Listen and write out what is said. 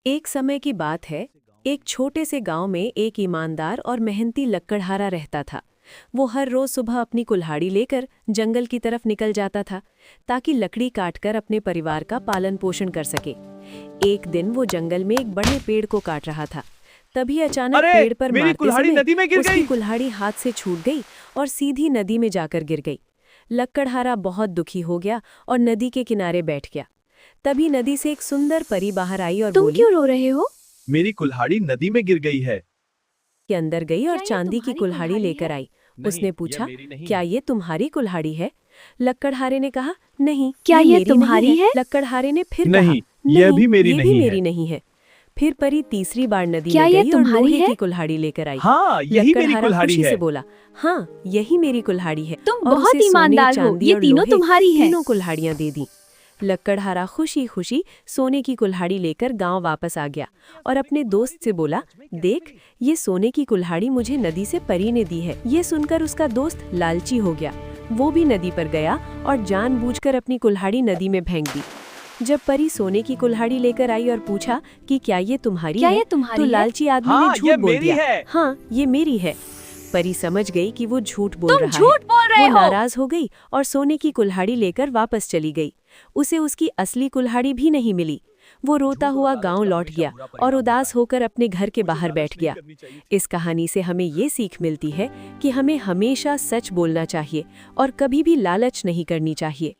एक समय की बात है। एक छोटे से गांव में एक ईमानदार और मेहनती लक्कड़हारा रहता था। वो हर रोज सुबह अपनी कुल्हाड़ी लेकर जंगल की तरफ निकल जाता था ताकि लकड़ी काटकर अपने परिवार का पालन पोषण कर सके। एक दिन वो जंगल में एक बड़े पेड़ को काट रहा था। तभी अचानक अरे, पेड़ पर मेरी मारते कुल्हाड़ी समय नदी में गिर उसकी गई। कुल्हाड़ी हाथ से छूट गई और सीधी नदी में जाकर गिर गई। लक्कड़हारा बहुत दुखी हो गया और नदी के किनारे बैठ गया। तभी नदी से एक सुंदर परी बाहर आई और तुम बोली, क्यों रो रहे हो? मेरी कुल्हाड़ी नदी में गिर गई है। के अंदर गई और क्या ये चांदी की तुम्हारी कुल्हाड़ी कुल्हाड़ी लेकर है? आई। नहीं, उसने ये पूछा, मेरी नहीं क्या है। ये तुम्हारी कुल्हाड़ी है? लक्कड़हारे ने कहा, नहीं, क्या ये मेरी तुम्हारी नहीं है? लक्कड़हारे ने फिर नहीं, कहा, यह भी मेरी ये भी नहीं मेरी है। नहीं है। फिर परी तीसरी बार नदी क्या में ये गई और तुम्हारी लोहे है? की कुल्हाड़ी लेकर आई। हाँ, यही मेरी लक्कड़हारा कुल्हाड़ी खुशी है। से बोला, हाँ, यही मेरी कुल्हाड़ी है। तुम और बहुत उसे सोने, ईमानदार हो, चांदी ये और तीनों लोहे तुम्हारी है। तीनों कुल्हाड़ियां दे दी। लक्कड़हारा खुशी खुशी सोने की कुल्हाड़ी लेकर गांव वापस आ गया और अपने दोस्त से बोला, देख, ये सोने की कुल्हाड़ी मुझे नदी से परी ने दी है। ये सुनकर उसका दोस्त लालची हो गया। वो भी नदी पर गया और जानबूझकर अपनी कुल्हाड़ी नदी में फेंक दी। जब परी सोने की कुल्हाड़ी लेकर आई और पूछा कि क्या ये तुम्हारी क्या है, ये तुम्हारी तो है? लालची आदमी हाँ, ने झूठ ये बोल मेरी दिया। है। हाँ, ये मेरी है। परी समझ गई कि वो झूठ बोल तुम रहा है। झूठ बोल रहे वो हो। नाराज हो गई और सोने की कुल्हाड़ी लेकर वापस चली गई। उसे उसकी असली कुल्हाड़ी भी नहीं मिली। वो रोता हुआ गांव लौट गया और उदास होकर अपने घर के बाहर बैठ गया। इस कहानी से हमें ये सीख मिलती है कि हमें हमेशा सच बोलना चाहिए और कभी भी लालच नहीं करनी चाहिए।